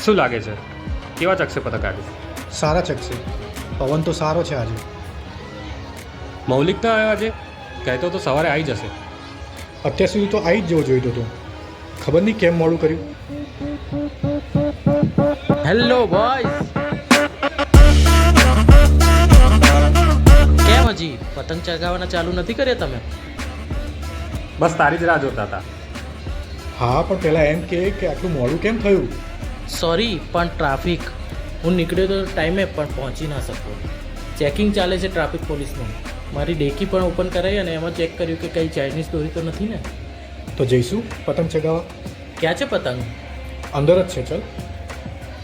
શું લાગે છે કેવા ચકશે પતંગ આજે? સારા ચકશે. પવન તો સારો છે આજે. મૌલિક તો આવ્યો આજે, કહેતો તો સવારે આવી જશે. અત્યાર સુધી તો આવી જ જેવો જોઈતો હતો. ખબર નહીં કેમ મોડું કર્યું. હેલો બોયઝ, કેમ હજી પતંગ ચગાવવાના ચાલુ નથી કર્યા તમે? બસ તારી જ રાહ જોતા હતા. હા, પણ પહેલાં એમ કે આટલું મોડું કેમ થયું? સોરી, પણ ટ્રાફિક. હું નીકળ્યો તો ટાઈમે પણ પહોંચી ના શકતો. ચેકિંગ ચાલે છે ટ્રાફિક પોલીસનું. મારી ડેકી પણ ઓપન કરાવી અને એમાં ચેક કર્યું કે કંઈ ચાઇનીઝ દોરી તો નથી ને. તો જઈશું પતંગ ચગાવવા. ક્યાં છે પતંગ? અંદર જ છે. ચલ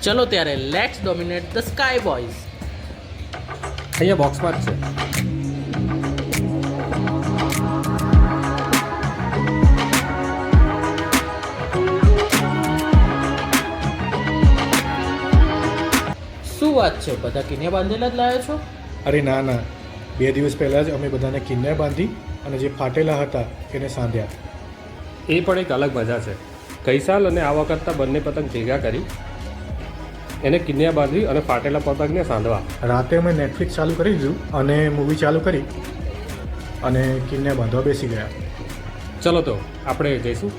ચલો ત્યારે, let's dominate the sky boys. અહીંયા બોક્સમાં જ છે. શું વાત છે, બધા કિને બાંધેલા જ લાવ્યો છો? અરે ના ના, 2 દિવસ પહેલાં જ અમે બધાને કિન્યા બાંધી અને જે ફાટેલા હતા એને સાંધ્યા. એ પણ એક અલગ મજા છે. ગઈ સાલ અને આ વખતના બંને પતંગ ભેગા કરી એને કિન્યા બાંધી અને ફાટેલા પતંગને સાંધવા. રાતે અમે નેટફ્લિક્સ ચાલુ કરી દીધું અને મૂવી ચાલુ કરી અને કિન્યા બાંધવા બેસી ગયા. ચલો તો આપણે જઈશું.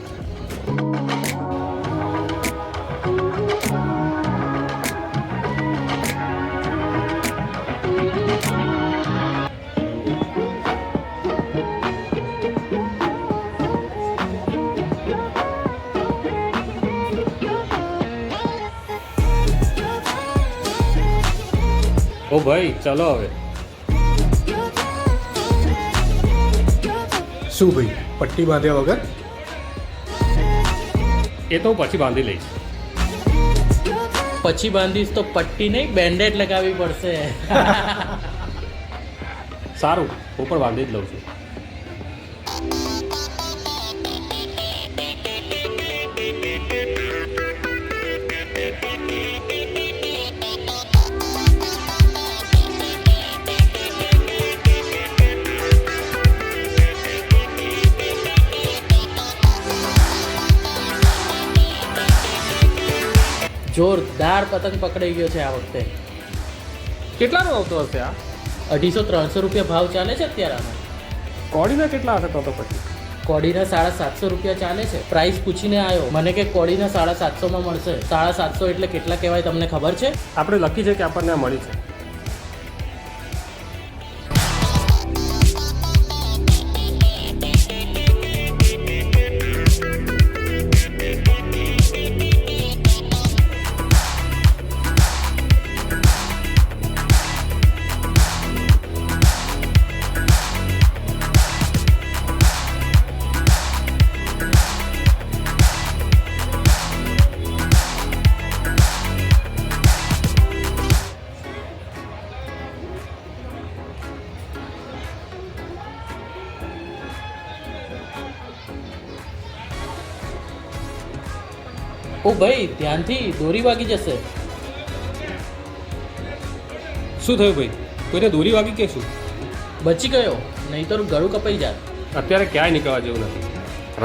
ઓ ભાઈ ચલો હવે. શું ભાઈ, પટ્ટી બાંધ્યા વગર? એ તો હું પછી બાંધી લઈશ. પછી બાંધીશ તો પટ્ટી નહીં, બેન્ડેડ લગાવવી પડશે. સારું, હું પણ બાંધી જ લઉં છું. જોરદાર પતંગ પકડાઈ ગયો છે આ વખતે. કેટલાનો આવતો હશે આ? 250-300 રૂપિયા ભાવ ચાલે છે અત્યારે આનો. કોડીના કેટલા હશે તો પછી? કોડીના 750 રૂપિયા ચાલે છે. પ્રાઇસ પૂછીને આવ્યો, મને કે કોડીના 750 માં મળશે. 750 એટલે કેટલા કહેવાય તમને ખબર છે? આપણે લકી છે કે આપણને આ મળી છે. ઓ ભાઈ, ધ્યાનથી, દોરી વાગી જશે. શું થયું ભાઈ, કોઈને દોરી વાગી કે શું? બચી ગયો, નહીં તો ગળું કપાઈ જાત. અત્યારે ક્યાંય નીકળવા જેવું નથી.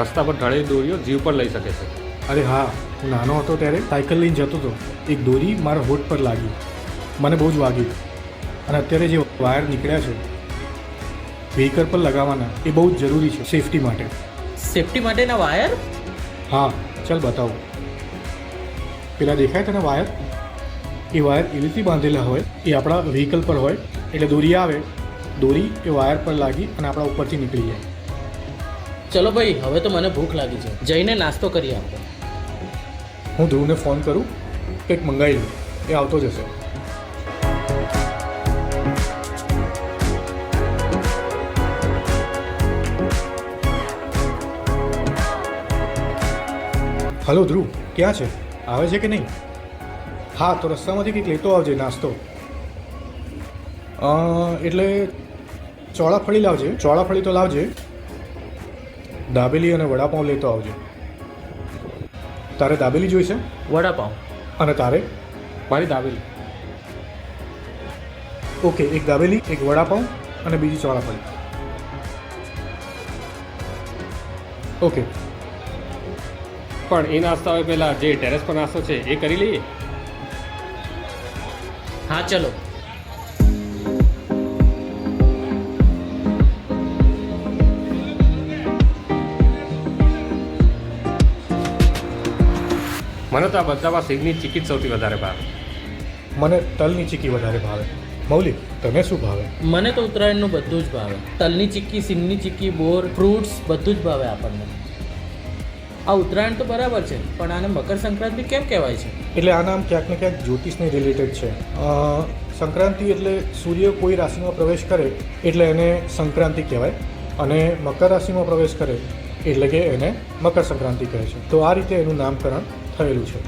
રસ્તા પર ઢળેલી દોરીઓ જીવ પણ લઈ શકે છે. અરે હા, હું નાનો હતો ત્યારે સાયકલ લઈને જતો હતો. એક દોરી મારા હોઠ પર લાગી, મને બહુ જ વાગી. અને અત્યારે જે વાયર નીકળ્યા છે વ્હીકલ પર લગાવવાના, એ બહુ જ જરૂરી છે સેફટી માટે. સેફટી માટેના વાયર? હા, ચાલ બતાવું. પેલા દેખાય તને વાયર? એ વાયર એવી રીતે બાંધેલા હોય, એ આપણા વ્હીકલ પર હોય, એટલે દોરી આવે, દોરી એ વાયર પર લાગી અને આપણા ઉપરથી નીકળી જાય. ચલો ભાઈ, હવે તો મને ભૂખ લાગી છે, જઈને નાસ્તો કરીએ આપણે. હું ધ્રુવને ફોન કરું, કંઈક મંગાવી લઉં, એ આવતો જશે. હલો ધ્રુવ, ક્યાં છે? આવે છે કે નહીં? હા, તો રસ્તામાંથી કંઈક લેતો આવજે નાસ્તો. એટલે ચોળાફળી લાવજે. ચોળાફળી તો લાવજે. દાબેલી અને વડાપાઉં લેતો આવજે. તારે દાબેલી જોઈશે? વડાપાઉં. અને તારે? મારી દાબેલી. ઓકે, એક દાબેલી, એક વડાપાઉં અને બીજી ચોળાફળી. ઓકે. પણ એ નાસ્તા હવે પહેલાં જે ટેરેસ પર નાસ્તો છે એ કરી લઈએ. હા ચલો. મને તો આ બધામાં સિંગની ચીકી જ સૌથી વધારે ભાવે. મને તલની ચીકી વધારે ભાવે. મૌલિક, તને શું ભાવે? મને તો ઉત્તરાયણનું બધું જ ભાવે. તલની ચીક્કી, સિંગની ચીક્કી, બોર, ફ્રૂટ્સ બધું જ ભાવે આપણને. આ ઉત્તરાયણ તો બરાબર છે, પણ આને મકર સંક્રાંતિ કેમ કહેવાય છે? એટલે આ નામ ક્યાંક ને ક્યાંક જ્યોતિષને રિલેટેડ છે. સંક્રાંતિ એટલે સૂર્ય કોઈ રાશિમાં પ્રવેશ કરે એટલે એને સંક્રાંતિ કહેવાય, અને મકર રાશિમાં પ્રવેશ કરે એટલે કે એને મકર સંક્રાંતિ કહે છે. તો આ રીતે એનું નામકરણ થયેલું છે.